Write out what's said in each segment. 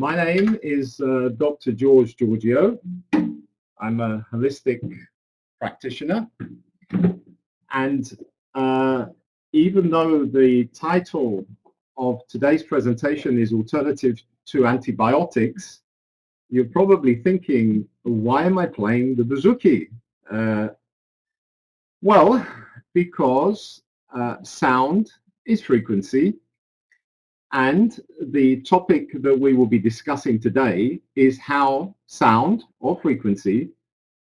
My name is Dr. George Georgiou. I'm a holistic practitioner, and even though the title of today's presentation is Alternative to Antibiotics, you're probably thinking, why am I playing the bouzouki? Well, because sound is frequency, and the topic that we will be discussing today is how sound or frequency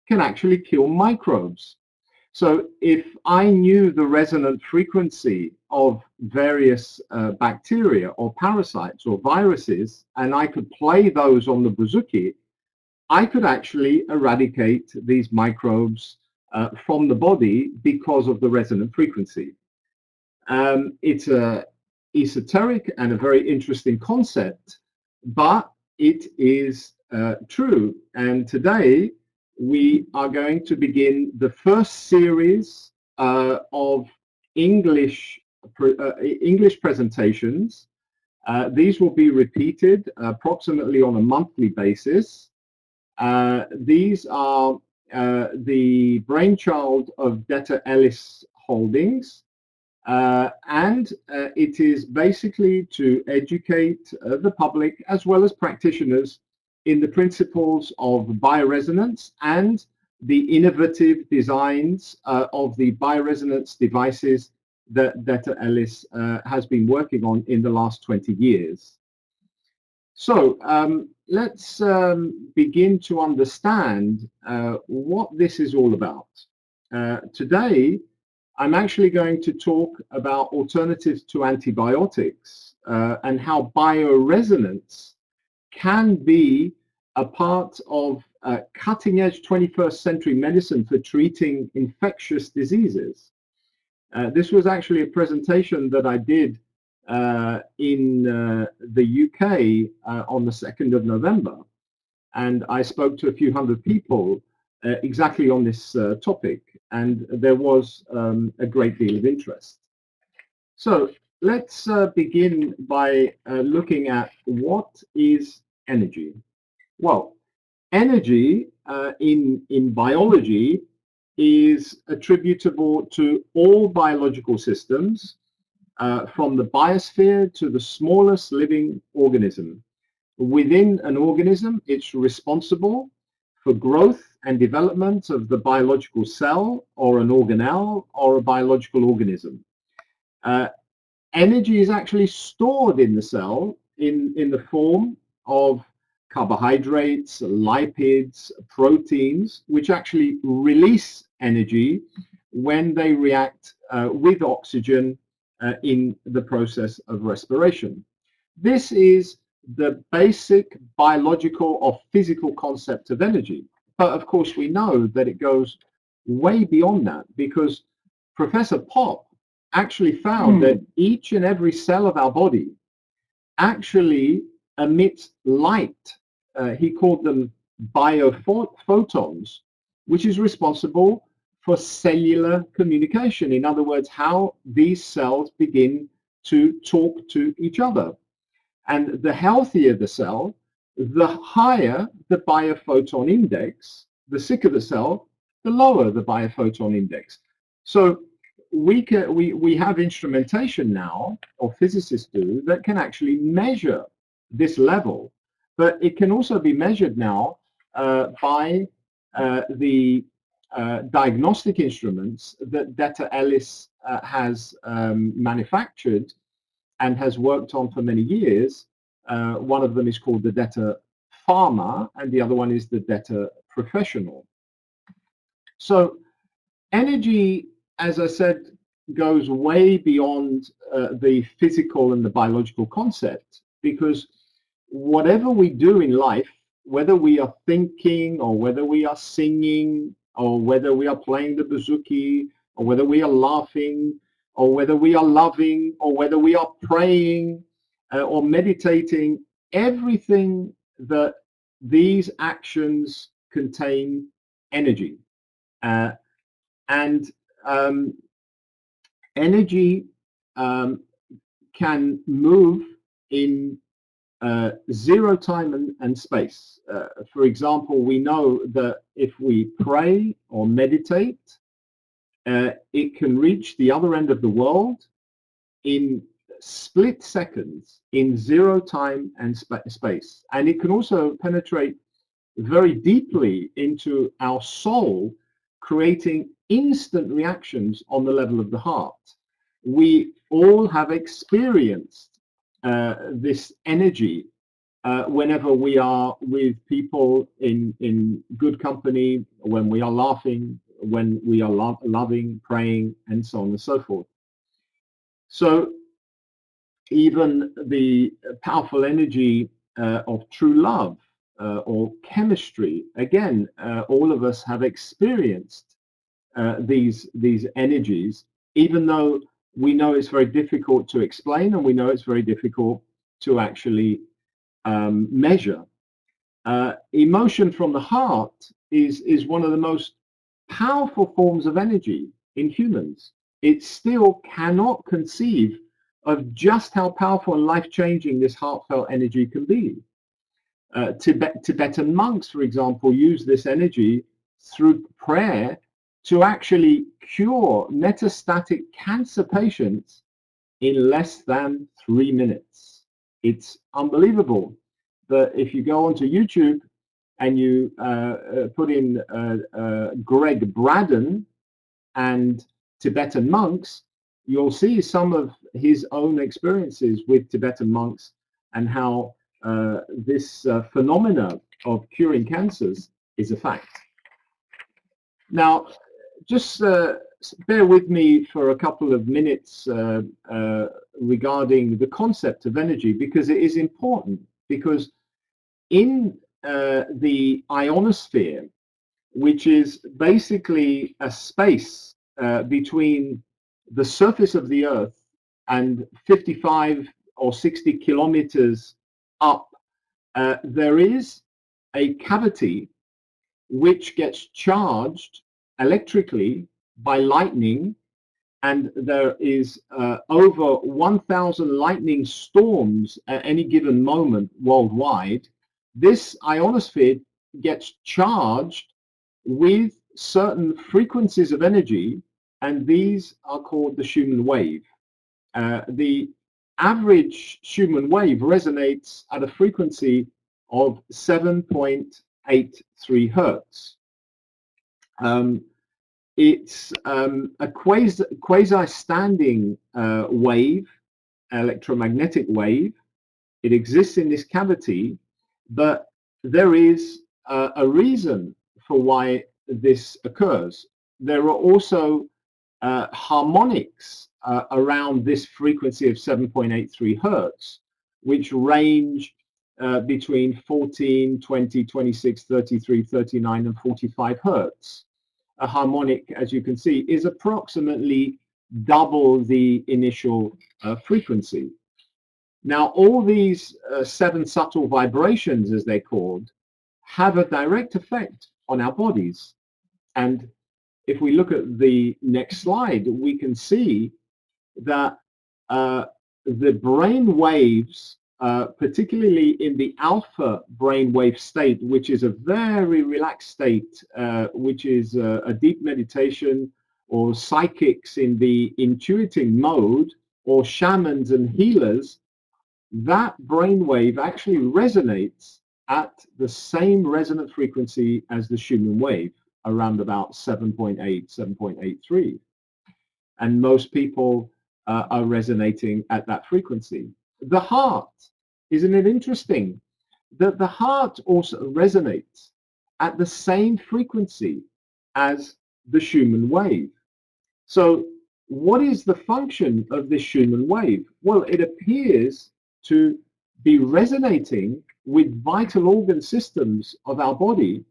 can actually kill microbes. So if I knew the resonant frequency of various bacteria or parasites or viruses, and I could play those on the bouzouki, I could actually eradicate these microbes from the body because of the resonant frequency. It's a esoteric and a very interesting concept, but it is true. And today we are going to begin the first series of English presentations. These will be repeated approximately on a monthly basis. These are the brainchild of Detta Ellis Holdings. It is basically to educate the public as well as practitioners in the principles of bioresonance and the innovative designs of the bioresonance devices that Detta Ellis has been working on in the last 20 years. So let's begin to understand what this is all about. Today, I'm actually going to talk about alternatives to antibiotics and how bioresonance can be a part of cutting-edge 21st century medicine for treating infectious diseases. This was actually a presentation that I did in the UK on the 2nd of November, and I spoke to a few hundred people exactly on this topic, and there was a great deal of interest. So let's begin by looking at what is energy. Well, energy in biology is attributable to all biological systems, from the biosphere to the smallest living organism. Within an organism, it's responsible for growth and development of the biological cell or an organelle or a biological organism. Energy is actually stored in the cell in the form of carbohydrates, lipids, proteins, which actually release energy when they react with oxygen in the process of respiration. This is the basic biological or physical concept of energy. But of course, we know that it goes way beyond that, because Professor Popp actually found that each and every cell of our body actually emits light. He called them biophotons, which is responsible for cellular communication. In other words, how these cells begin to talk to each other. And the healthier the cell, the higher the biophoton index. The sicker the cell, the lower the biophoton index. So we have instrumentation now, or physicists do, that can actually measure this level. But it can also be measured now by the diagnostic instruments that Detta Ellis has manufactured and has worked on for many years. One of them is called the Detta Pharma, and the other one is the Detta Professional. So energy, as I said, goes way beyond the physical and the biological concept, because whatever we do in life, whether we are thinking or whether we are singing or whether we are playing the bouzouki or whether we are laughing or whether we are loving or whether we are praying or meditating, everything that these actions contain energy. Energy can move in zero time and space. For example, we know that if we pray or meditate, it can reach the other end of the world in split seconds, in zero time and space. And it can also penetrate very deeply into our soul, creating instant reactions on the level of the heart. We all have experienced this energy whenever we are with people in good company, when we are laughing, when we are loving, praying, and so on and so forth. So even the powerful energy of true love or chemistry, again, all of us have experienced these energies, even though we know it's very difficult to explain, and we know it's very difficult to actually measure. Emotion from the heart is one of the most powerful forms of energy in humans. It still cannot conceive of just how powerful and life-changing this heartfelt energy can be. Tibetan monks, for example, use this energy through prayer to actually cure metastatic cancer patients in less than 3 minutes. It's unbelievable. But if you go onto YouTube and you put in Greg Braden and Tibetan monks, you'll see some of his own experiences with Tibetan monks and how this phenomena of curing cancers is a fact. Now, just bear with me for a couple of minutes regarding the concept of energy, because it is important. Because in the ionosphere, which is basically a space between the surface of the Earth and 55 or 60 kilometers up, there is a cavity which gets charged electrically by lightning, and there is over 1,000 lightning storms at any given moment worldwide. This ionosphere gets charged with certain frequencies of energy, and these are called the Schumann wave. The average Schumann wave resonates at a frequency of 7.83 hertz. It's a quasi-standing wave, electromagnetic wave. It exists in this cavity, but there is a reason for why this occurs. There are also harmonics around this frequency of 7.83 hertz, which range between 14, 20, 26, 33, 39, and 45 hertz. A harmonic, as you can see, is approximately double the initial frequency. Now, all these 7 subtle vibrations, as they're called, have a direct effect on our bodies. And if we look at the next slide, we can see that the brain waves, particularly in the alpha brainwave state, which is a very relaxed state, which is a deep meditation, or psychics in the intuiting mode, or shamans and healers, that brainwave actually resonates at the same resonant frequency as the Schumann wave, around about 7.8, 7.83. And most people are resonating at that frequency. The heart, isn't it interesting that the heart also resonates at the same frequency as the Schumann wave? So what is the function of this Schumann wave? Well, it appears to be resonating with vital organ systems of our body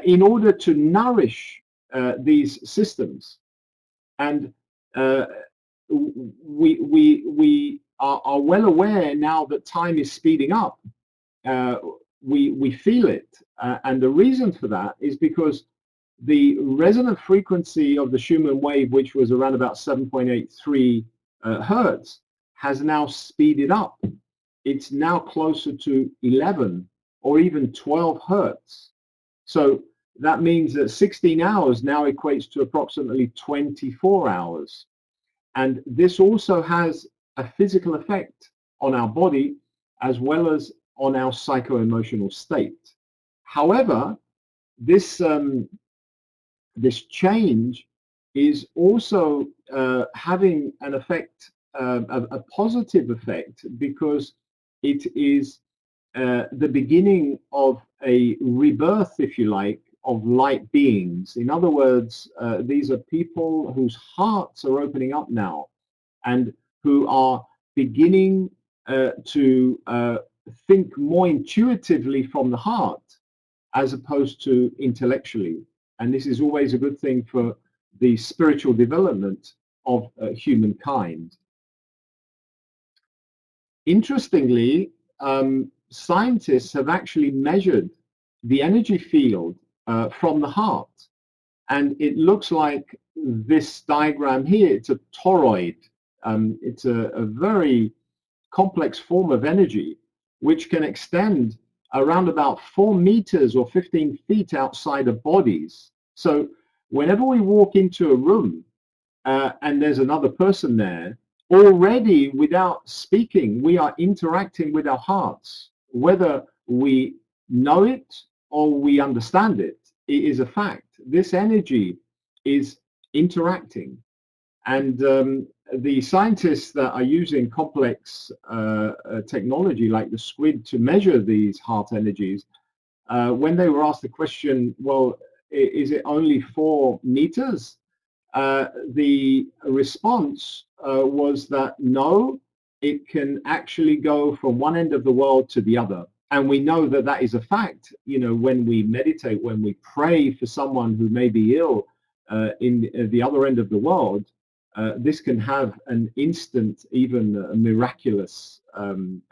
in order to nourish these systems. And we are well aware now that time is speeding up. We feel it, and the reason for that is because the resonant frequency of the Schumann wave, which was around about 7.83 hertz, has now speeded up it's now closer to 11 or even 12 hertz. So that means that 16 hours now equates to approximately 24 hours. And this also has a physical effect on our body as well as on our psycho-emotional state. However, this this change is also having an effect, a positive effect, because it is the beginning of a rebirth, if you like, of light beings. In other words, these are people whose hearts are opening up now and who are beginning to think more intuitively from the heart as opposed to intellectually. And this is always a good thing for the spiritual development of humankind. Interestingly, scientists have actually measured the energy field from the heart. And it looks like this diagram here. It's a toroid. It's a very complex form of energy which can extend around about 4 meters or 15 feet outside of bodies. So whenever we walk into a room and there's another person there, already without speaking, we are interacting with our hearts. Whether we know it or we understand it, it is a fact. This energy is interacting. And the scientists that are using complex technology like the squid to measure these heart energies, when they were asked the question, well, is it only 4 meters? The response was that no, it can actually go from one end of the world to the other. And we know that that is a fact. You know, when we meditate, when we pray for someone who may be ill in the other end of the world, this can have an instant, even a miraculous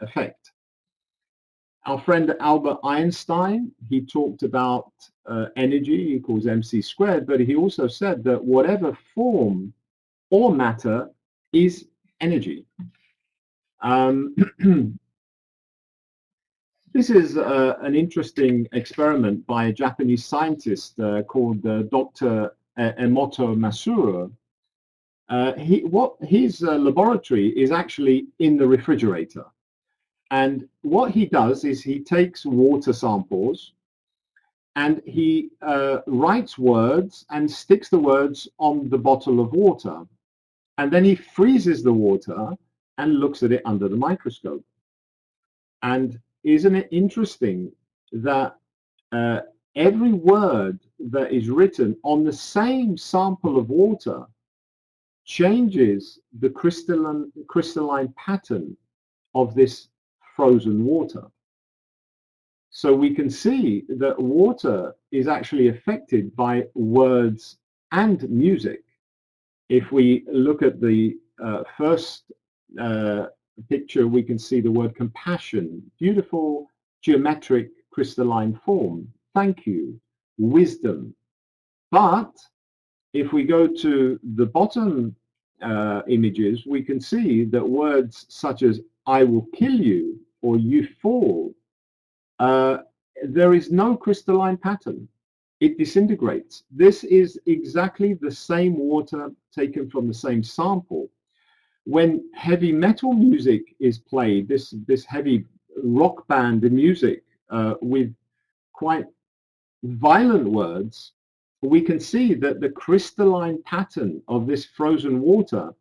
effect. Our friend Albert Einstein, he talked about energy, he calls MC squared, but he also said that whatever form or matter is energy. This is an interesting experiment by a Japanese scientist called Dr. Emoto Masuro. His laboratory is actually in the refrigerator. And what he does is he takes water samples and he writes words and sticks the words on the bottle of water. And then he freezes the water and looks at it under the microscope. And isn't it interesting that every word that is written on the same sample of water changes the crystalline pattern of this frozen water. So we can see that water is actually affected by words and music. If we look at the first picture, we can see the word compassion, beautiful geometric crystalline form, thank you, wisdom. But if we go to the bottom images, we can see that words such as I will kill you or you fall, there is no crystalline pattern. It disintegrates. This is exactly the same water taken from the same sample. When heavy metal music is played, this heavy rock band music with quite violent words, we can see that the crystalline pattern of this frozen water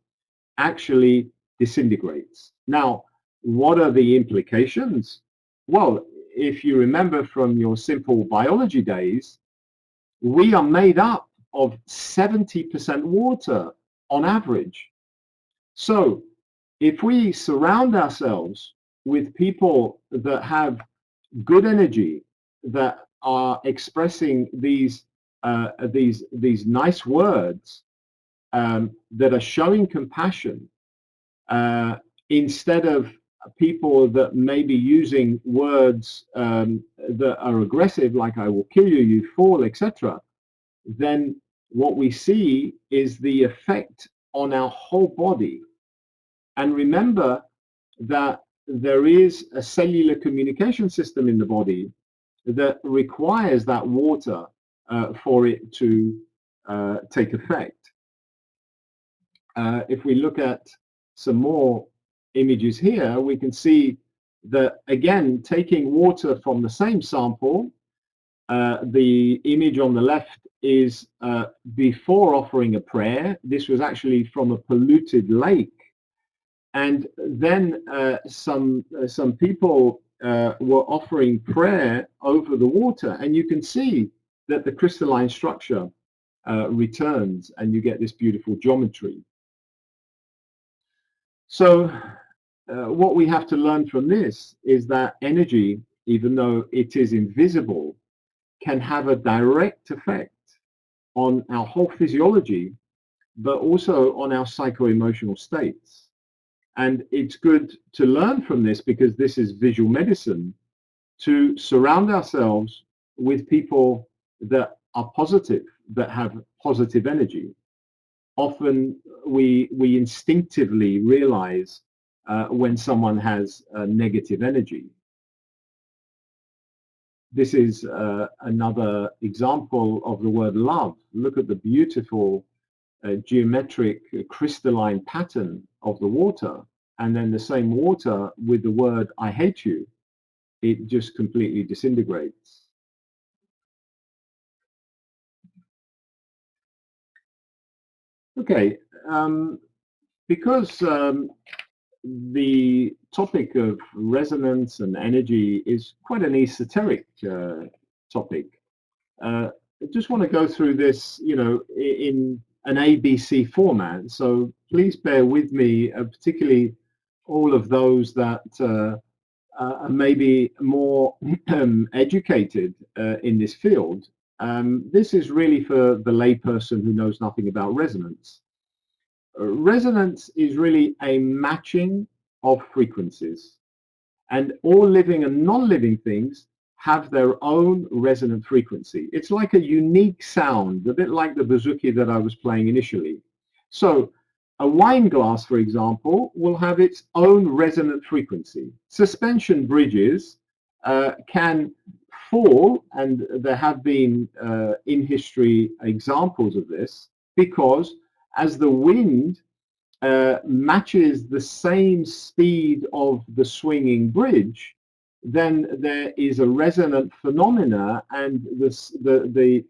actually disintegrates. Now, what are the implications? Well, if you remember from your simple biology days, we are made up of 70% water on average. So if we surround ourselves with people that have good energy, that are expressing these nice words, that are showing compassion, instead of people that may be using words that are aggressive, like I will kill you, you fall, etc., then what we see is the effect on our whole body. And remember that there is a cellular communication system in the body that requires that water for it to take effect. If we look at some more images here, we can see that, again, taking water from the same sample, the image on the left is before offering a prayer. This was actually from a polluted lake. And then some people were offering prayer over the water, and you can see that the crystalline structure returns, and you get this beautiful geometry. So what we have to learn from this is that energy, even though it is invisible, can have a direct effect on our whole physiology, but also on our psycho-emotional states. And it's good to learn from this, because this is visual medicine, to surround ourselves with people that are positive, that have positive energy. Often we instinctively realize when someone has negative energy. This is another example of the word love. Look at the beautiful geometric crystalline pattern of the water, and then the same water with the word I hate you. It just completely disintegrates. Okay, because the topic of resonance and energy is quite an esoteric topic, I just want to go through this, in an ABC format. So please bear with me, particularly all of those that are maybe more educated in this field. This is really for the layperson who knows nothing about resonance. Resonance is really a matching of frequencies, and all living and non-living things have their own resonant frequency. It's like a unique sound, a bit like the bouzouki that I was playing initially. So a wine glass, for example, will have its own resonant frequency. Suspension bridges can fall, and there have been in history examples of this, because as the wind matches the same speed of the swinging bridge, then there is a resonant phenomena, and the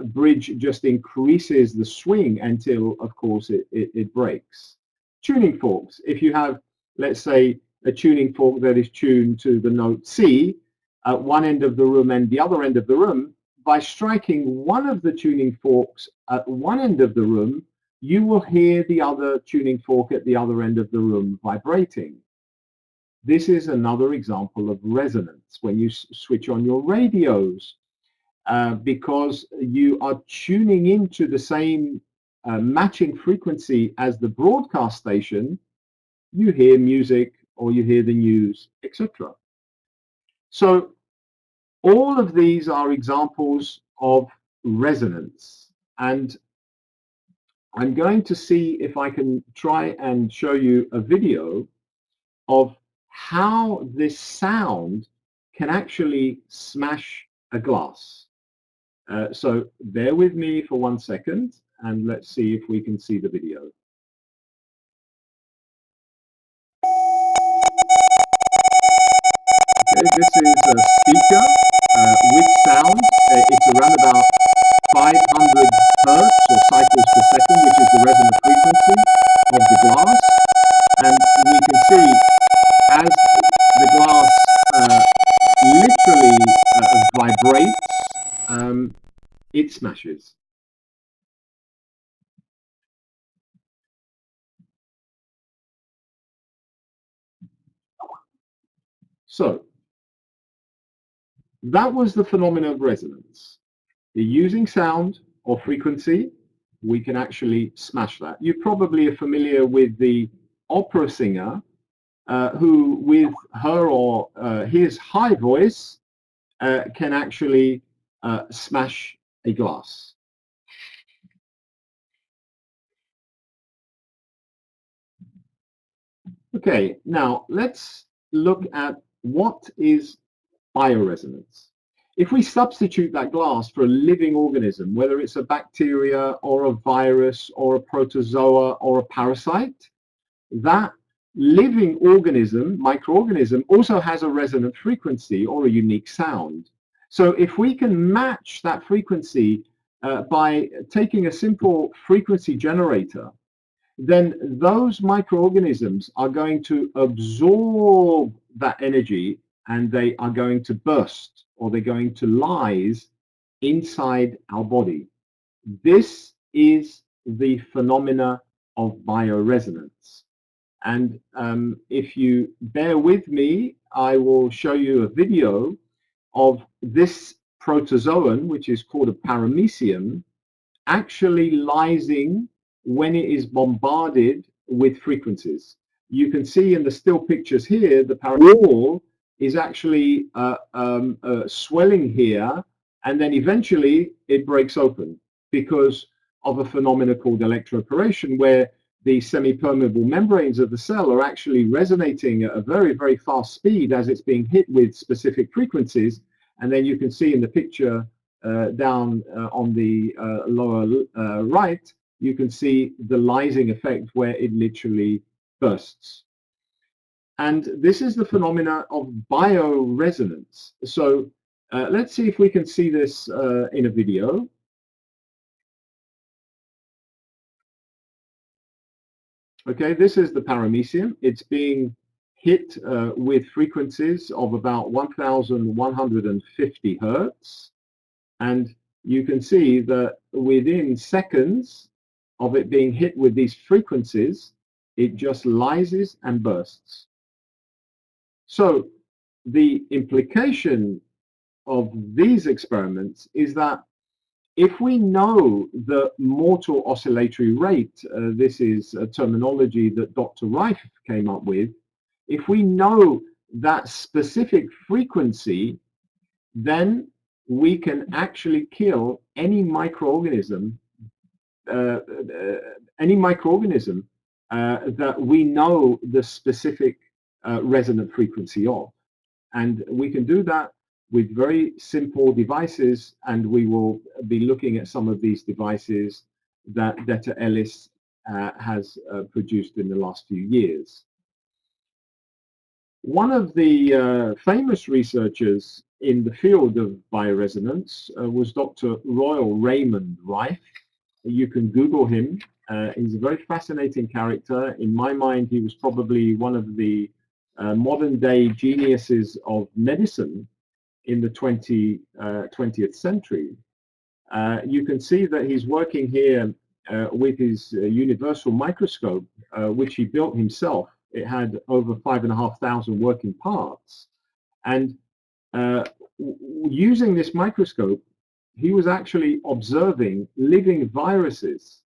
bridge just increases the swing until, of course, it breaks. Tuning forks. If you have, let's say, a tuning fork that is tuned to the note C at one end of the room and the other end of the room, by striking one of the tuning forks at one end of the room, you will hear the other tuning fork at the other end of the room vibrating. This is another example of resonance when you switch on your radios, because you are tuning into the same matching frequency as the broadcast station. You hear music, or you hear the news, etc. So all of these are examples of resonance, and I'm going to see if I can try and show you a video of how this sound can actually smash a glass. So bear with me for 1 second, and let's see if we can see the video. Okay, this is a speaker with sound. It's around about 500 hertz or cycles per second, which is the resonant frequency of the glass. And we can see as the glass literally vibrates, it smashes. So that was the phenomenon of resonance. Using sound or frequency, we can actually smash that. You probably are familiar with the opera singer who, with her or his high voice, can actually smash a glass. Okay, now let's look at what is bioresonance. If we substitute that glass for a living organism, whether it's a bacteria or a virus or a protozoa or a parasite, that living organism, microorganism, also has a resonant frequency or a unique sound. So if we can match that frequency by taking a simple frequency generator, then those microorganisms are going to absorb that energy and they are going to burst or they're going to lyse inside our body. This is the phenomena of bioresonance. And if you bear with me, I will show you a video of this protozoan, which is called a paramecium, actually lysing when it is bombarded with frequencies. You can see in the still pictures here, the wall is actually swelling here, and then eventually it breaks open because of a phenomenon called electroporation, where the semi-permeable membranes of the cell are actually resonating at a very, very fast speed as it's being hit with specific frequencies. And then you can see in the picture down on the lower right, you can see the lysing effect where it literally bursts. And this is the phenomena of bioresonance. So let's see if we can see this in a video. Okay, this is the paramecium. It's being hit with frequencies of about 1,150 hertz. And you can see that within seconds of it being hit with these frequencies, it just lyses and bursts. So the implication of these experiments is that if we know the mortal oscillatory rate, this is a terminology that Dr. Reif came up with, if we know that specific frequency, then we can actually kill any microorganism, that we know the specific resonant frequency of. And we can do that with very simple devices, and we will be looking at some of these devices that Deta Ellis has produced in the last few years. One of the famous researchers in the field of bioresonance was Dr. Royal Raymond Reif. You can Google him. He's a very fascinating character. In my mind, he was probably one of the modern day geniuses of medicine in the 20th century. You can see that he's working here with his universal microscope, which he built himself. It had over 5,500 working parts. And using this microscope, he was actually observing living viruses.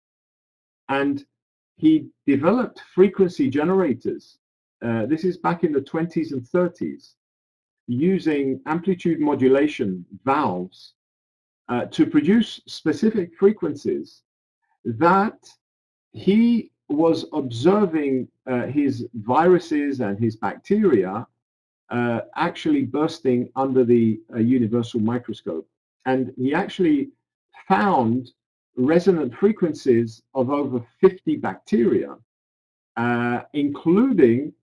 And he developed frequency generators. This is back in the 20s and 30s, using amplitude modulation valves to produce specific frequencies that he was observing his viruses and his bacteria actually bursting under the universal microscope. And he actually found resonant frequencies of over 50 bacteria, including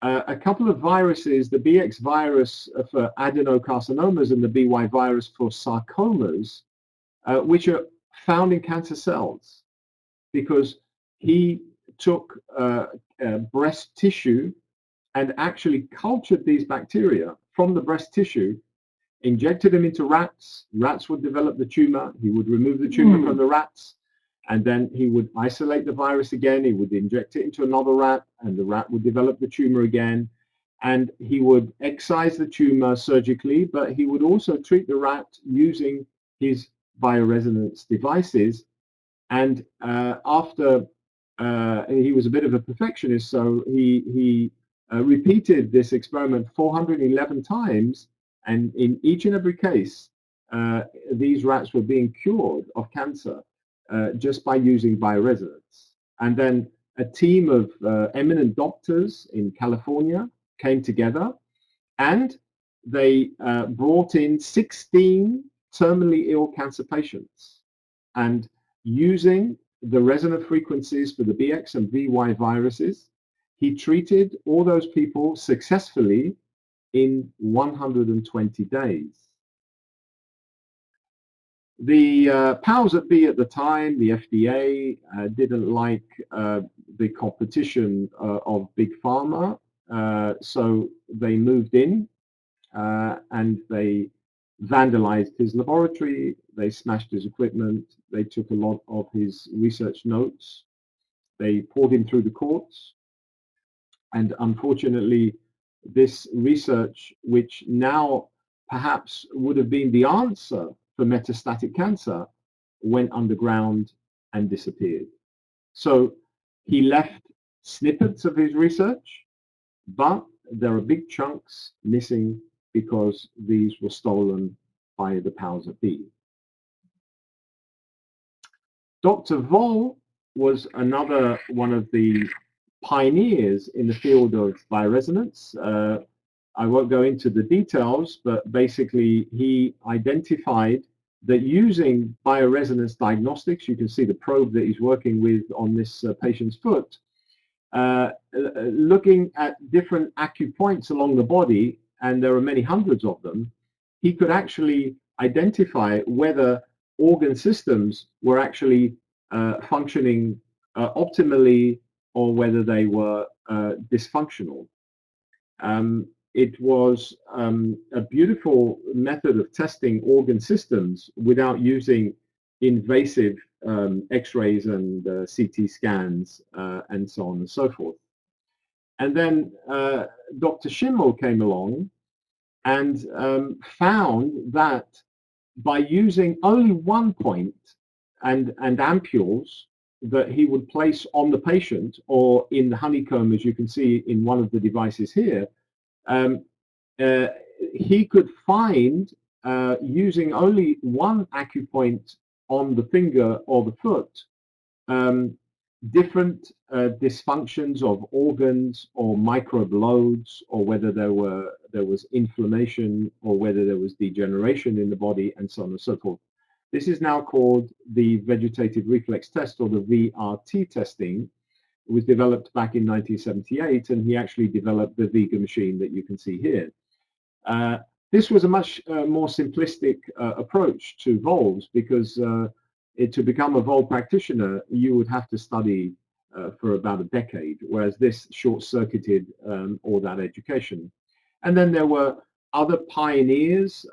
a couple of viruses, the BX virus for adenocarcinomas and the BY virus for sarcomas, which are found in cancer cells, because he took breast tissue and actually cultured these bacteria from the breast tissue, injected them into rats. Rats would develop the tumor. He would remove the tumor from the rats, and then he would isolate the virus again. He would inject it into another rat, and the rat would develop the tumor again. And he would excise the tumor surgically, but he would also treat the rat using his bioresonance devices. And after he was a bit of a perfectionist, so he repeated this experiment 411 times, and in each and every case, these rats were being cured of cancer just by using bioresonance. And then a team of eminent doctors in California came together, and they brought in 16 terminally ill cancer patients, and using the resonant frequencies for the BX and VY viruses, he treated all those people successfully in 120 days. The powers that be at the time, the FDA, didn't like the competition of Big Pharma, so they moved in and they vandalized his laboratory, they smashed his equipment, they took a lot of his research notes, they poured him through the courts, and unfortunately this research, which now perhaps would have been the answer for metastatic cancer, went underground and disappeared. So he left snippets of his research, but there are big chunks missing because these were stolen by the powers that be. Dr. Voll was another one of the pioneers in the field of bioresonance. I won't go into the details, but basically he identified that using bioresonance diagnostics, you can see the probe that he's working with on this patient's foot, looking at different acupoints along the body, and there are many hundreds of them, he could actually identify whether organ systems were actually functioning optimally or whether they were dysfunctional. It was a beautiful method of testing organ systems without using invasive X-rays and CT scans and so on and so forth. And then Dr. Schimmel came along and found that by using only one point and ampules that he would place on the patient or in the honeycomb, as you can see in one of the devices here, he could find, using only one acupoint on the finger or the foot, different dysfunctions of organs or microbe loads, or whether there was inflammation or whether there was degeneration in the body, and so on and so forth. This is now called the vegetative reflex test, or the VRT testing. It was developed back in 1978, and he actually developed the Vega machine that you can see here. This was a much more simplistic approach to Voll's, because to become a Voll practitioner, you would have to study for about a decade, whereas this short-circuited all that education. And then there were other pioneers,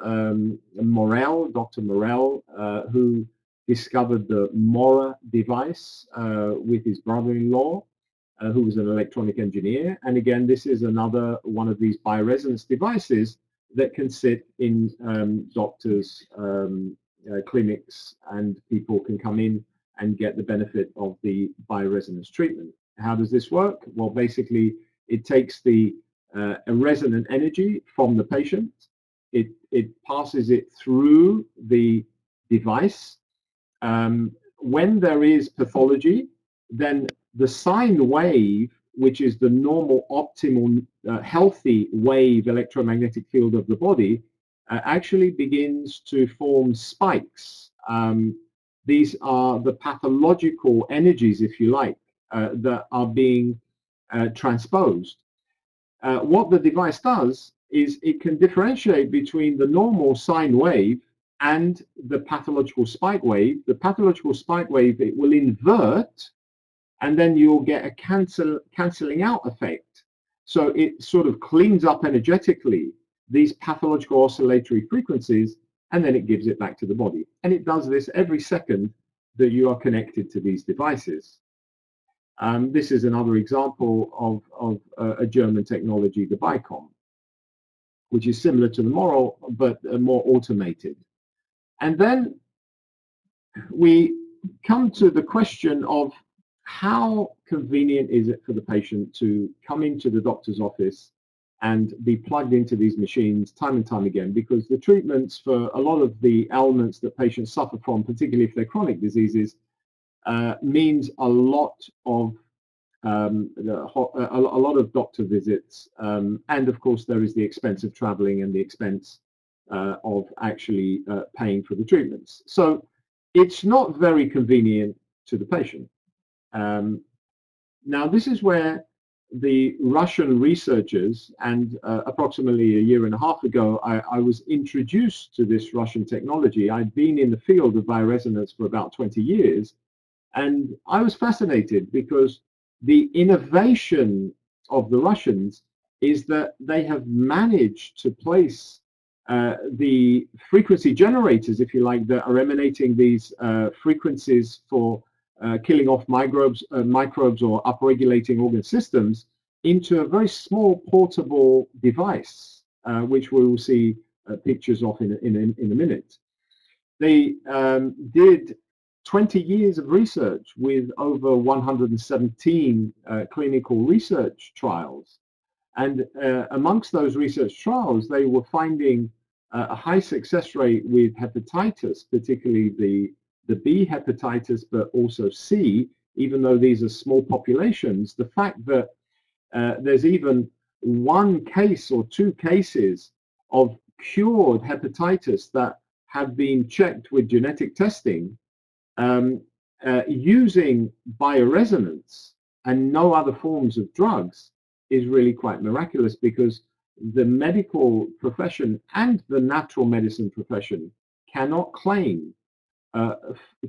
Morel, Dr. Morel, who discovered the Mora device with his brother-in-law, who was an electronic engineer. And again, this is another one of these bioresonance devices that can sit in doctors' clinics, and people can come in and get the benefit of the bioresonance treatment. How does this work? Well, basically, it takes the resonant energy from the patient, it passes it through the device. When there is pathology, then the sine wave, which is the normal, optimal, healthy wave electromagnetic field of the body, actually begins to form spikes. These are the pathological energies, if you like, that are being transposed. What the device does is it can differentiate between the normal sine wave and the pathological spike wave. The pathological spike wave, it will invert, and then you'll get a cancelling out effect. So it sort of cleans up energetically these pathological oscillatory frequencies, and then it gives it back to the body. And it does this every second that you are connected to these devices. This is another example of a German technology, the BICOM, which is similar to the Morel, but more automated. And then we come to the question of how convenient is it for the patient to come into the doctor's office and be plugged into these machines time and time again, because the treatments for a lot of the ailments that patients suffer from, particularly if they're chronic diseases, means a lot of a lot of doctor visits, and of course there is the expense of traveling and the expense of actually paying for the treatments. So it's not very convenient to the patient. Now this is where the Russian researchers, and approximately a year and a half ago, I was introduced to this Russian technology. I'd been in the field of bioresonance for about 20 years, and I was fascinated because the innovation of the Russians is that they have managed to place the frequency generators, if you like, that are emanating these frequencies for killing off microbes or upregulating organ systems into a very small portable device, which we will see pictures of in a minute. They did 20 years of research with over 117 clinical research trials. And amongst those research trials, they were finding a high success rate with hepatitis, particularly the B hepatitis, but also C, even though these are small populations. The fact that there's even one case or two cases of cured hepatitis that have been checked with genetic testing using bioresonance and no other forms of drugs is really quite miraculous, because the medical profession and the natural medicine profession cannot claim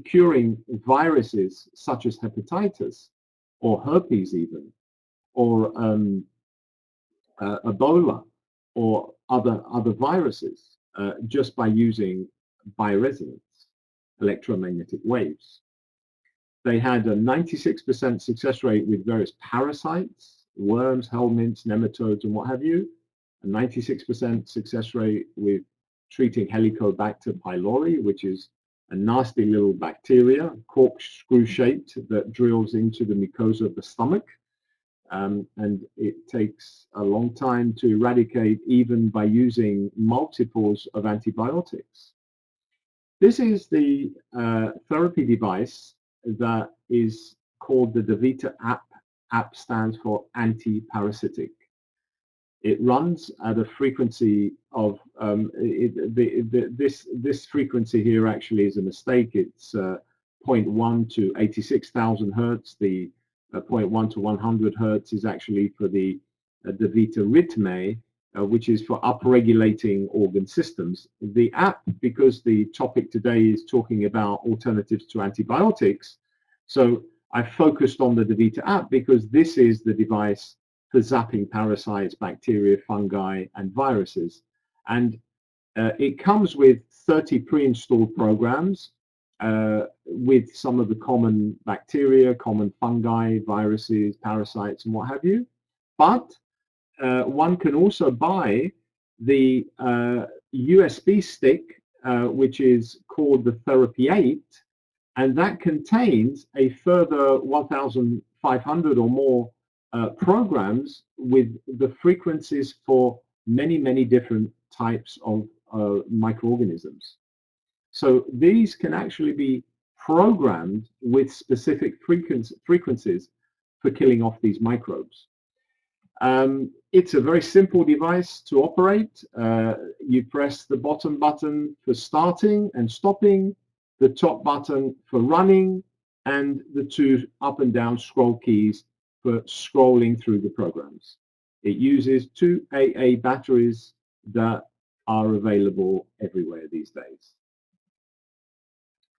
curing viruses such as hepatitis or herpes even, or Ebola or other viruses just by using bioresonance, electromagnetic waves. They had a 96% success rate with various parasites, worms, helminths, nematodes, and what have you. A 96% success rate with treating Helicobacter pylori, which is a nasty little bacteria, corkscrew shaped, that drills into the mucosa of the stomach. And it takes a long time to eradicate, even by using multiples of antibiotics. This is the therapy device that is called the DeVita app. App stands for anti-parasitic. It runs at a frequency of this frequency here actually is a mistake. It's 0.1 to 86,000 hertz. The 0.1 to 100 hertz is actually for the DeVita Rhythme, which is for upregulating organ systems. The app, because the topic today is talking about alternatives to antibiotics, so I focused on the DeVita app because this is the device for zapping parasites, bacteria, fungi, and viruses. And it comes with 30 pre-installed programs with some of the common bacteria, common fungi, viruses, parasites, and what have you. But one can also buy the USB stick, which is called the Therapy 8, and that contains a further 1,500 or more programs with the frequencies for many, many different types of microorganisms. So these can actually be programmed with specific frequencies for killing off these microbes. It's a very simple device to operate. You press the bottom button for starting and stopping, the top button for running, and the two up and down scroll keys for scrolling through the programs. It uses 2 AA batteries that are available everywhere these days.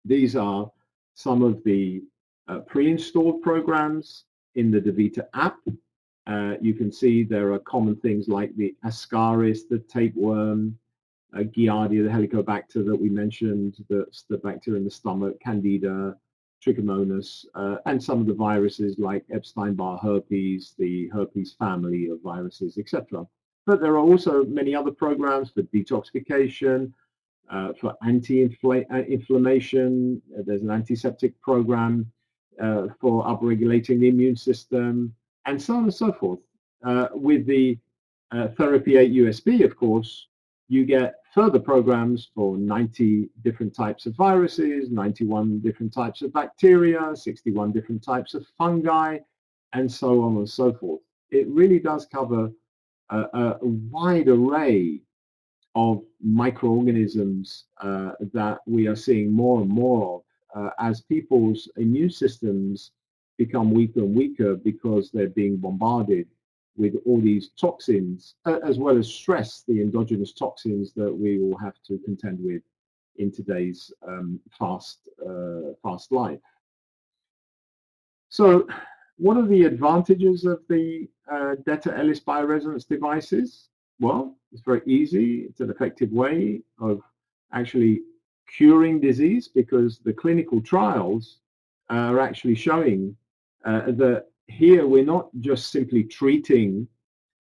These are some of the pre-installed programs in the DeVita app. You can see there are common things like the Ascaris, the tapeworm, Giardia, the Helicobacter that we mentioned, that's the bacteria in the stomach, Candida, Trichomonas, and some of the viruses like Epstein-Barr herpes, the herpes family of viruses, etc. But there are also many other programs for detoxification, for anti-inflammation. There's an antiseptic program for upregulating the immune system, and so on and so forth. With the Therapy 8 USB, of course, you get further programs for 90 different types of viruses, 91 different types of bacteria, 61 different types of fungi, and so on and so forth. It really does cover a wide array of microorganisms that we are seeing more and more of as people's immune systems become weaker and weaker because they're being bombarded with all these toxins, as well as stress, the endogenous toxins that we will have to contend with in today's fast life. So what are the advantages of the DETA-ELIS bioresonance devices? Well, it's very easy. It's an effective way of actually curing disease, because the clinical trials are actually showing that here we're not just simply treating,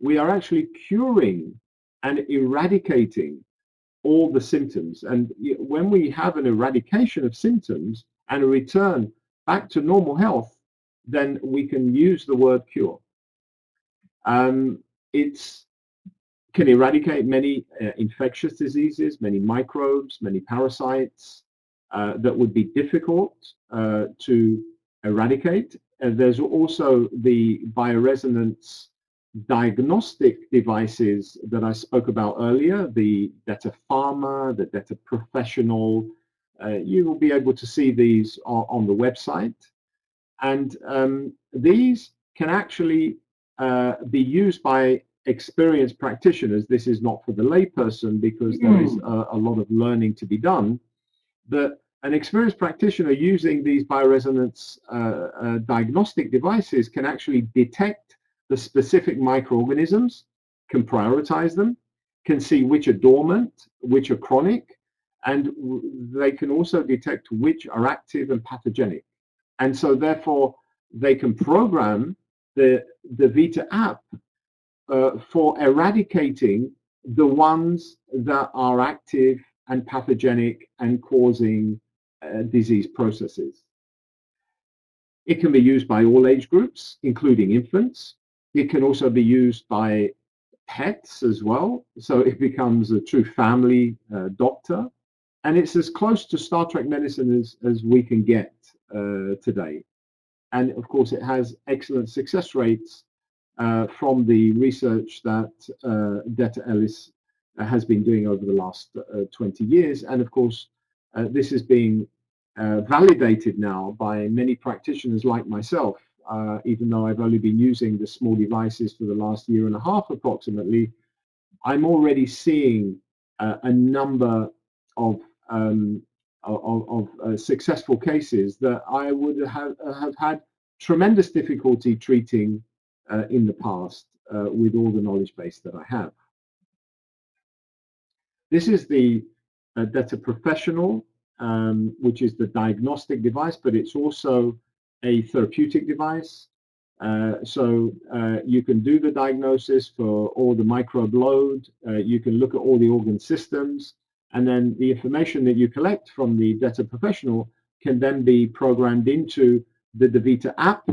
we are actually curing and eradicating all the symptoms. And when we have an eradication of symptoms and a return back to normal health, then we can use the word cure. It can eradicate many infectious diseases, many microbes, many parasites that would be difficult to eradicate. There's also the bioresonance diagnostic devices that I spoke about earlier, the DETA Pharma, the DETA Professional. You will be able to see these on the website. And these can actually be used by experienced practitioners. This is not for the layperson, because there is a lot of learning to be done. But an experienced practitioner using these bioresonance diagnostic devices can actually detect the specific microorganisms, can prioritize them, can see which are dormant, which are chronic, and they can also detect which are active and pathogenic. And so therefore they can program the Vita app for eradicating the ones that are active and pathogenic and causing disease processes. It can be used by all age groups, including infants. It can also be used by pets as well. So it becomes a true family doctor. And it's as close to Star Trek medicine as we can get today. And of course, it has excellent success rates from the research that DETA-ELIS has been doing over the last 20 years. And of course, this is being validated now by many practitioners like myself, even though I've only been using the small devices for the last year and a half approximately. I'm already seeing a number of successful cases that I would have had tremendous difficulty treating in the past with all the knowledge base that I have. This is the DETA Professional, which is the diagnostic device, but it's also a therapeutic device. So you can do the diagnosis for all the microbe load, you can look at all the organ systems, and then the information that you collect from the DETA Professional can then be programmed into the DeVita app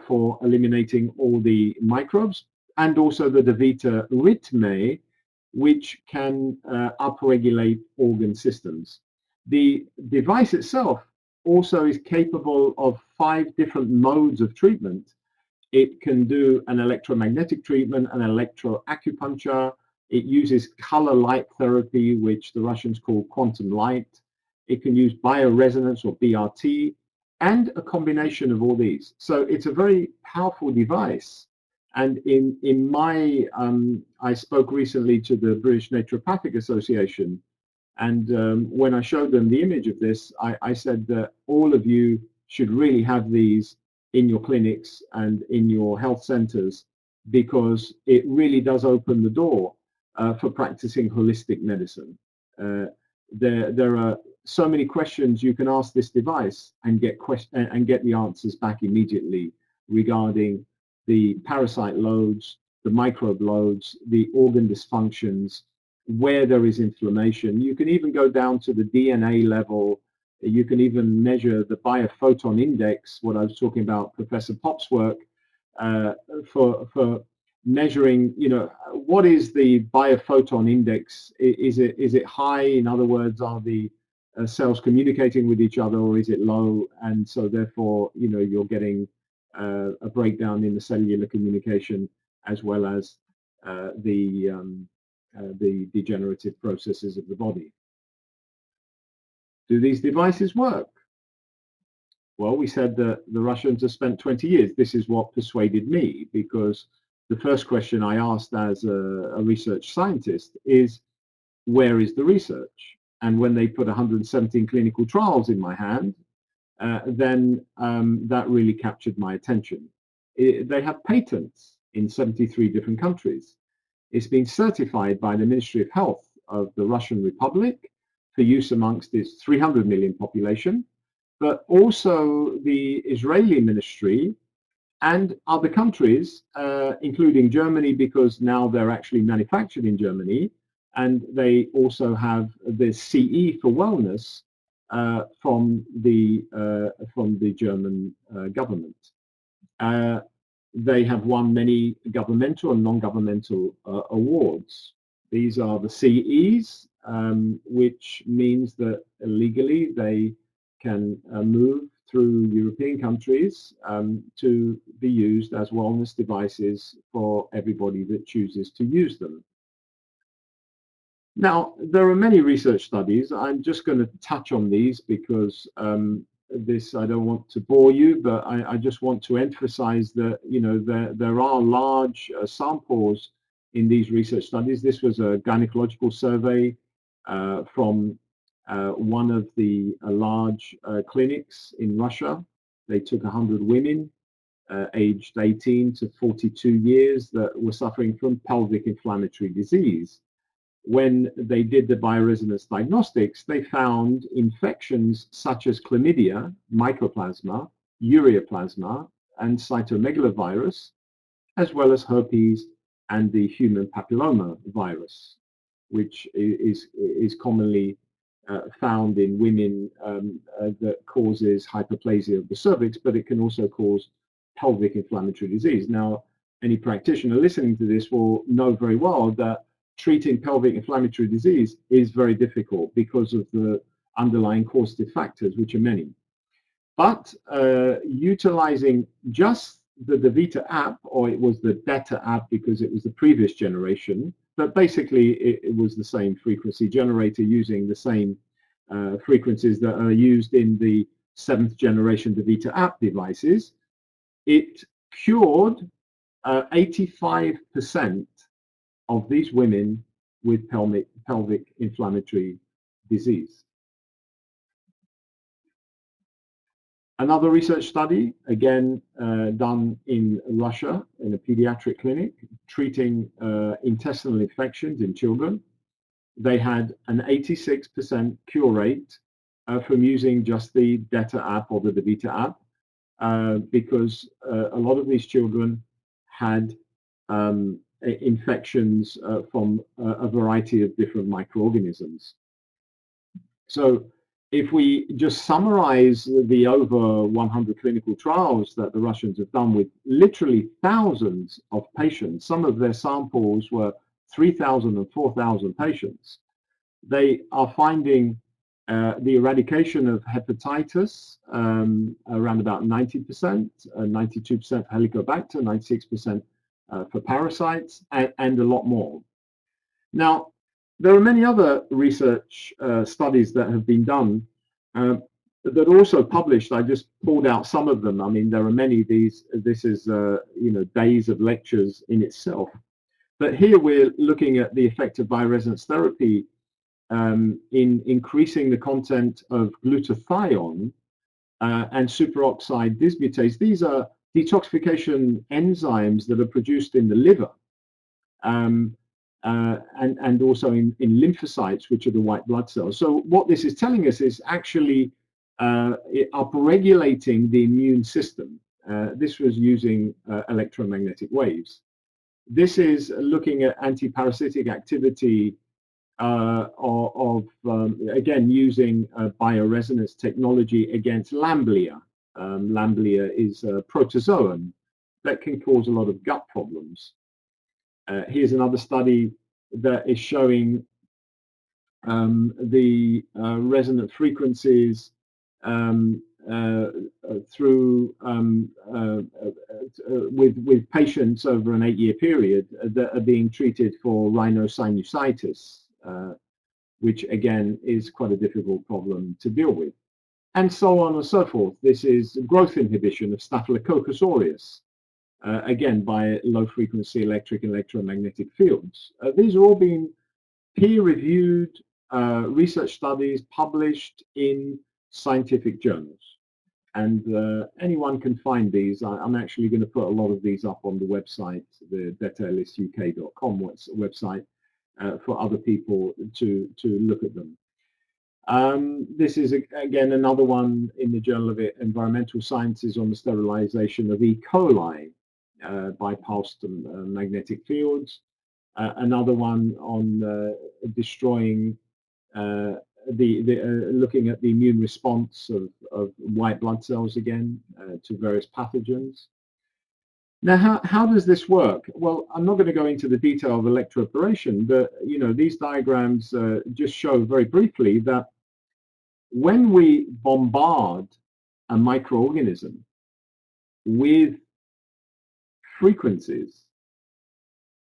for eliminating all the microbes, and also the DeVita Rhythme, which can upregulate organ systems. The device itself also is capable of 5 different modes of treatment. It can do an electromagnetic treatment, an electroacupuncture. It uses color light therapy, which the Russians call quantum light. It can use bioresonance or BRT, and a combination of all these. So it's a very powerful device. And in my, I spoke recently to the British Naturopathic Association, and when I showed them the image of this, I said that all of you should really have these in your clinics and in your health centers, because it really does open the door for practicing holistic medicine. There are so many questions you can ask this device and get the answers back immediately regarding the parasite loads, the microbe loads, the organ dysfunctions, where there is inflammation. You can even go down to the DNA level. You can even measure the biophoton index, what I was talking about, Professor Pop's work, for measuring, you know, what is the biophoton index? Is it high? In other words, are the cells communicating with each other, or is it low? And so therefore, you know, you're getting a breakdown in the cellular communication, as well as the degenerative processes of the body. Do these devices work? Well, we said that the Russians have spent 20 years. This is what persuaded me, because the first question I asked as a research scientist is, where is the research? And when they put 117 clinical trials in my hand, then that really captured my attention. They have patents in 73 different countries. It's been certified by the Ministry of Health of the Russian Republic for use amongst its 300 million population, but also the Israeli ministry and other countries, including Germany, because now they're actually manufactured in Germany, and they also have the CE for wellness from the German government. They have won many governmental and non-governmental awards. These are the CEs, which means that legally they can move through European countries to be used as wellness devices for everybody that chooses to use them. Now, there are many research studies. I'm just going to touch on these because I don't want to bore you, but I just want to emphasize that, you know, there are large samples in these research studies. This was a gynecological survey from one of the large clinics in Russia. They took 100 women aged 18 to 42 years that were suffering from pelvic inflammatory disease. When they did the bioresonance diagnostics, they found infections such as chlamydia, mycoplasma, ureaplasma, and cytomegalovirus, as well as herpes and the human papilloma virus, which is commonly found in women that causes hyperplasia of the cervix, but it can also cause pelvic inflammatory disease. Now, any practitioner listening to this will know very well that treating pelvic inflammatory disease is very difficult because of the underlying causative factors, which are many. But utilizing just the DaVita app, or it was the DETA app because it was the previous generation, but basically it was the same frequency generator using the same frequencies that are used in the 7th generation DaVita app devices. It cured 85% of these women with pelvic inflammatory disease. Another research study, again done in Russia in a pediatric clinic, treating intestinal infections in children. They had an 86% cure rate from using just the DETA app or the DaVita app, because a lot of these children had infections from a variety of different microorganisms. So if we just summarize the over 100 clinical trials that the Russians have done with literally thousands of patients, some of their samples were 3,000 and 4,000 patients, they are finding the eradication of hepatitis around about 90%, 92% for Helicobacter, 96% for parasites, and a lot more. Now, there are many other research studies that have been done that are also published. I just pulled out some of them. I mean, there are many. This is you know, days of lectures in itself. But here we're looking at the effect of bioresonance therapy in increasing the content of glutathione and superoxide dismutase. These are detoxification enzymes that are produced in the liver and also in lymphocytes, which are the white blood cells. So what this is telling us is actually upregulating the immune system. This was using electromagnetic waves. This is looking at antiparasitic activity again, using bioresonance technology against Lamblia. Lamblia is a protozoan that can cause a lot of gut problems. Here's another study that is showing the resonant frequencies through with patients over an 8-year period that are being treated for rhinosinusitis, which again is quite a difficult problem to deal with, and so on and so forth. This is growth inhibition of Staphylococcus aureus, again by low-frequency electric and electromagnetic fields. These are all being peer-reviewed research studies published in scientific journals. And anyone can find these. I'm actually going to put a lot of these up on the website, the betaelisuk.com website, for other people to look at them. This is again another one in the Journal of Environmental Sciences on the sterilization of E. coli by pulsed magnetic fields. Another one on destroying looking at the immune response of white blood cells again to various pathogens. Now, how does this work? Well, I'm not going to go into the detail of electroporation, but these diagrams just show very briefly that when we bombard a microorganism with frequencies,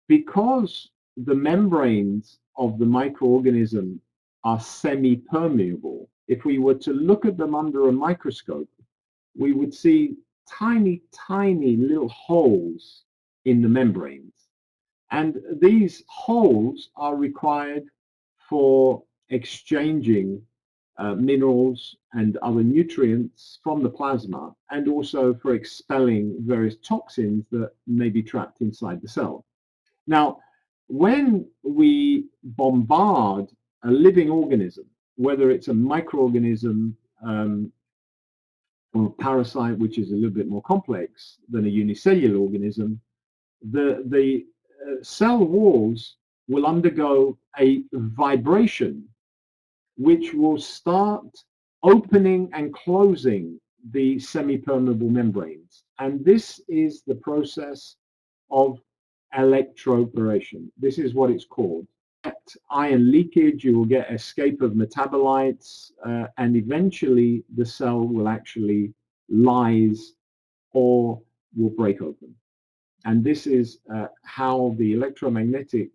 because the membranes of the microorganism are semi-permeable, if we were to look at them under a microscope, we would see tiny, tiny little holes in the membranes. And these holes are required for exchanging minerals and other nutrients from the plasma, and also for expelling various toxins that may be trapped inside the cell. Now, when we bombard a living organism, whether it's a microorganism or a parasite, which is a little bit more complex than a unicellular organism, the cell walls will undergo a vibration which will start opening and closing the semi-permeable membranes. And this is the process of electroporation. This is what it's called. Ion leakage, you will get escape of metabolites, and eventually the cell will actually lyse or will break open. And this is how the electromagnetic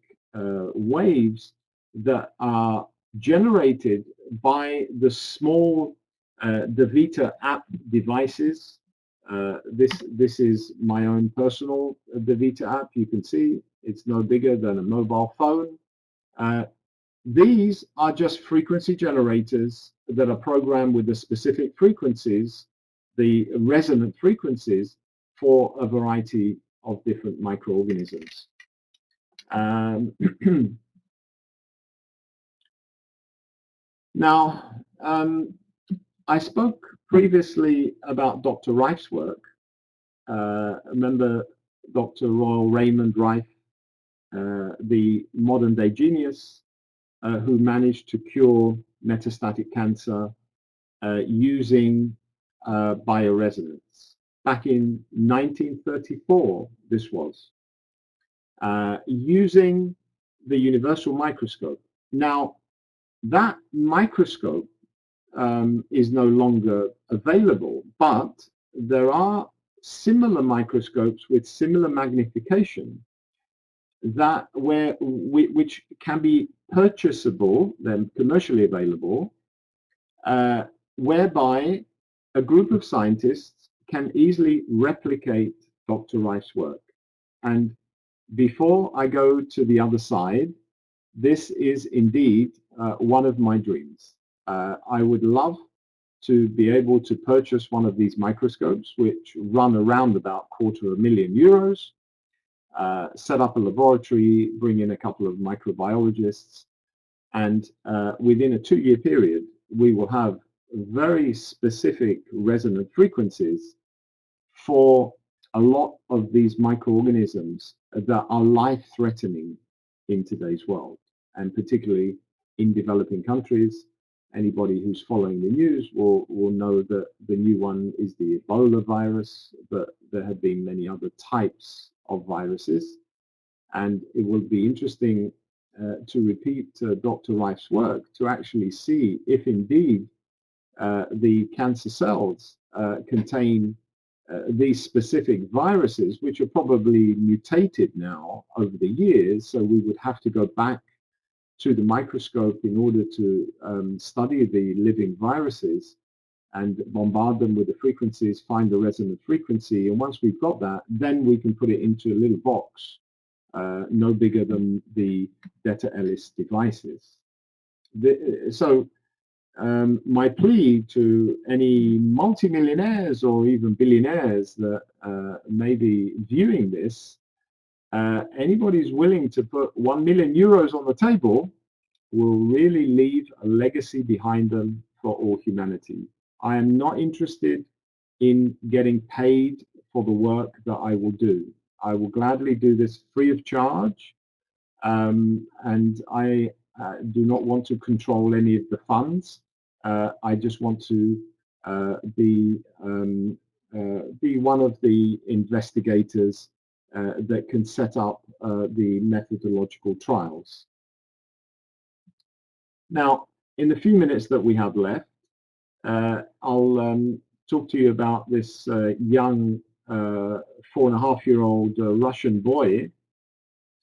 waves that are generated by the small DeVita app devices. This is my own personal DeVita app. You can see it's no bigger than a mobile phone. These are just frequency generators that are programmed with the specific frequencies, the resonant frequencies, for a variety of different microorganisms. Now, I spoke previously about Dr. Reif's work. Remember Dr. Royal Raymond Rife, the modern day genius who managed to cure metastatic cancer using bioresonance. Back in 1934, this was, using the universal microscope. Now, that microscope is no longer available, but there are similar microscopes with similar magnification which can be purchasable, then commercially available, whereby a group of scientists can easily replicate Dr. Reif's work. And before I go to the other side, this is indeed one of my dreams. I would love to be able to purchase one of these microscopes, which run around about €250,000, set up a laboratory, bring in a couple of microbiologists, and within a 2-year period, we will have very specific resonant frequencies for a lot of these microorganisms that are life-threatening in today's world, and particularly in developing countries. Anybody who's following the news will know that the new one is the Ebola virus, but there have been many other types of viruses. And it will be interesting to repeat Dr. Reif's work to actually see if indeed the cancer cells contain these specific viruses, which are probably mutated now over the years, so we would have to go back to the microscope in order to study the living viruses and bombard them with the frequencies, find the resonant frequency, and once we've got that, then we can put it into a little box, no bigger than the Detta Ellis devices. My plea to any multimillionaires or even billionaires that may be viewing this, anybody who's willing to put 1 million euros on the table will really leave a legacy behind them for all humanity. I am not interested in getting paid for the work that I will do. I will gladly do this free of charge, and I do not want to control any of the funds. I just want to be one of the investigators that can set up the methodological trials. Now, in the few minutes that we have left, I'll talk to you about this young 4.5-year-old Russian boy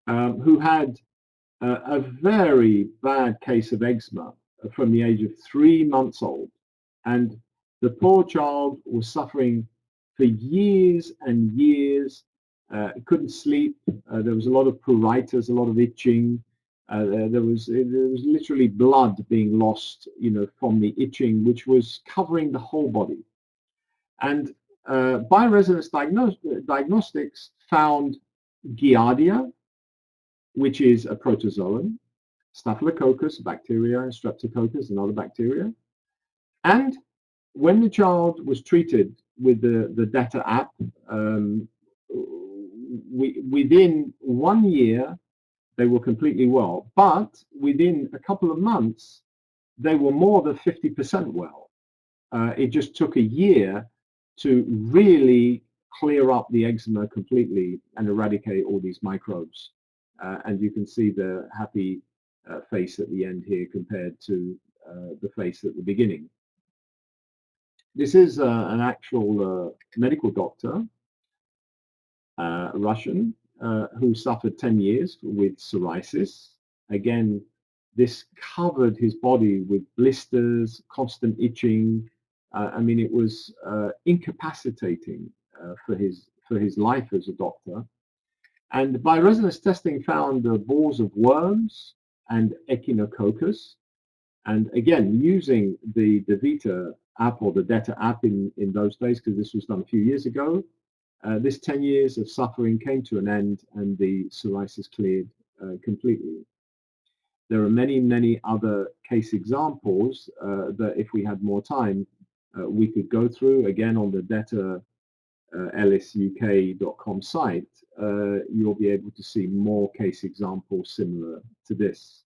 who had a very bad case of eczema from the age of 3 months old. And the poor child was suffering for years and years, couldn't sleep. There was a lot of pruritus, a lot of itching. There was literally blood being lost, from the itching, which was covering the whole body. And bioresonance diagnostics found Giardia, which is a protozoan, Staphylococcus bacteria, and Streptococcus, another bacteria. And when the child was treated with the Detta app, within 1 year, they were completely well. But within a couple of months, they were more than 50% well. It just took a year to really clear up the eczema completely and eradicate all these microbes. And you can see the happy face at the end here compared to the face at the beginning. This is an actual medical doctor, Russian, who suffered 10 years with psoriasis. Again, this covered his body with blisters, constant itching. I mean, it was incapacitating for his life as a doctor. And bioresonance testing found balls of worms and Echinococcus. And again, using the DaVita app or the Detta app in those days, because this was done a few years ago, this 10 years of suffering came to an end and the psoriasis cleared completely. There are many, many other case examples that if we had more time, we could go through. Again, on the DettaEllisUK.com site, you'll be able to see more case examples similar to this.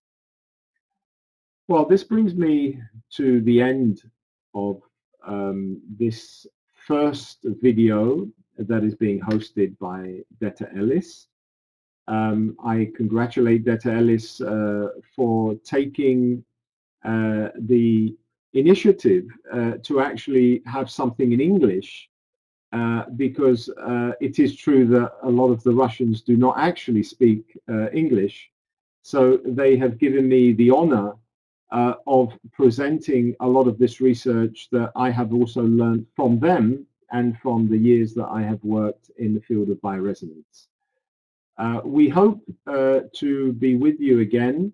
Well, this brings me to the end of this first video that is being hosted by Detta Ellis. I congratulate Detta Ellis for taking the initiative to actually have something in English, because it is true that a lot of the Russians do not actually speak English. So they have given me the honor of presenting a lot of this research that I have also learned from them and from the years that I have worked in the field of bioresonance. We hope to be with you again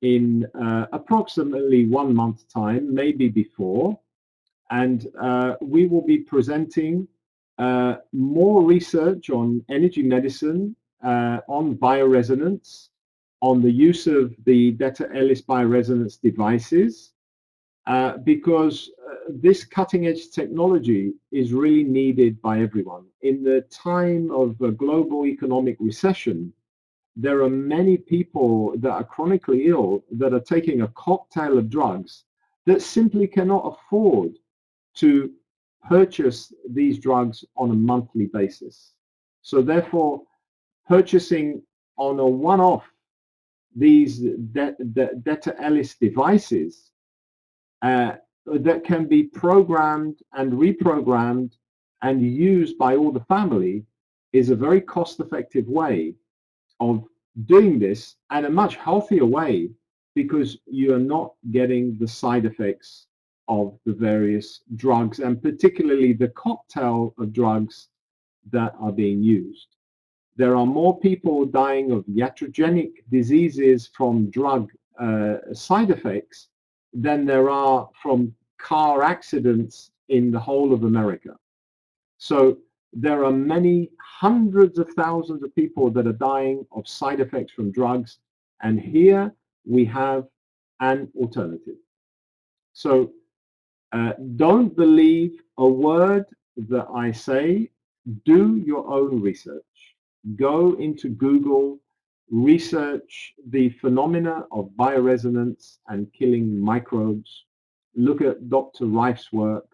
in approximately 1 month's time, maybe before, and we will be presenting more research on energy medicine, on bioresonance, on the use of the Detta Ellis bioresonance devices, because this cutting-edge technology is really needed by everyone. In the time of a global economic recession, there are many people that are chronically ill that are taking a cocktail of drugs that simply cannot afford to purchase these drugs on a monthly basis. So therefore, purchasing on a one-off these Detta Ellis devices that can be programmed and reprogrammed and used by all the family is a very cost-effective way of doing this, and a much healthier way, because you are not getting the side effects of the various drugs, and particularly the cocktail of drugs that are being used. There are more people dying of iatrogenic diseases from drug side effects than there are from car accidents in the whole of America. So there are many hundreds of thousands of people that are dying of side effects from drugs, and here we have an alternative. So don't believe a word that I say. Do your own research. Go into Google, research the phenomena of bioresonance and killing microbes. Look at Dr. Reif's work.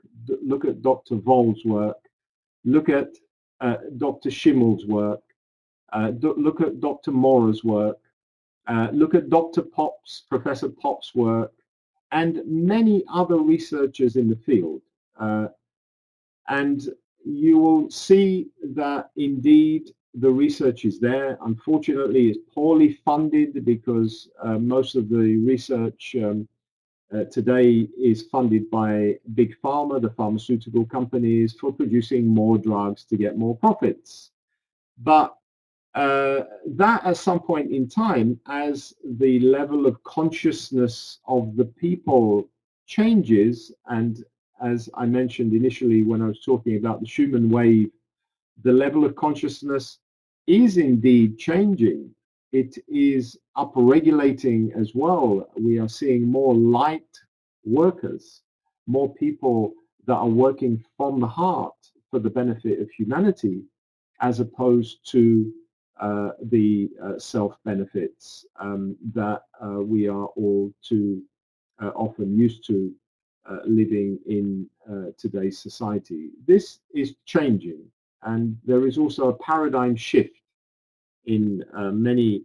Look at Dr. Voll's work. Look at Dr. Schimmel's work. Look at Dr. Mora's work. Look at Dr. Popp's, Professor Popp's work, and many other researchers in the field. And you will see that indeed the research is there. Unfortunately, it's poorly funded because most of the research today is funded by big pharma, the pharmaceutical companies, for producing more drugs to get more profits. But that at some point in time, as the level of consciousness of the people changes, and as I mentioned initially when I was talking about the Schumann wave, the level of consciousness is indeed changing. It is upregulating as well. We are seeing more light workers, more people that are working from the heart for the benefit of humanity, as opposed to the self-benefits that we are all too often used to living in today's society. This is changing, and there is also a paradigm shift in many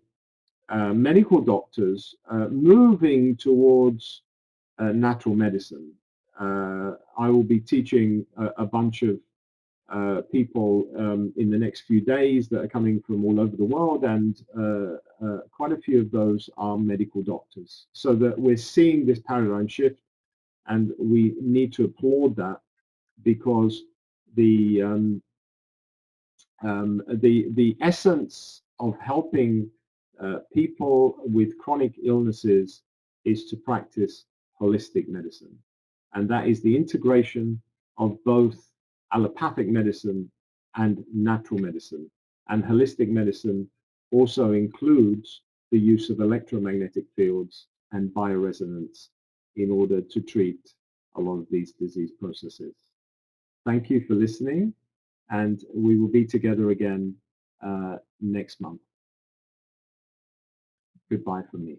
medical doctors moving towards natural medicine. I will be teaching a bunch of people in the next few days that are coming from all over the world, and quite a few of those are medical doctors. So that we're seeing this paradigm shift, and we need to applaud that, because the essence of helping people with chronic illnesses is to practice holistic medicine, and that is the integration of both allopathic medicine and natural medicine. And holistic medicine also includes the use of electromagnetic fields and bioresonance in order to treat a lot of these disease processes. Thank you for listening, and we will be together again next month. Goodbye from me.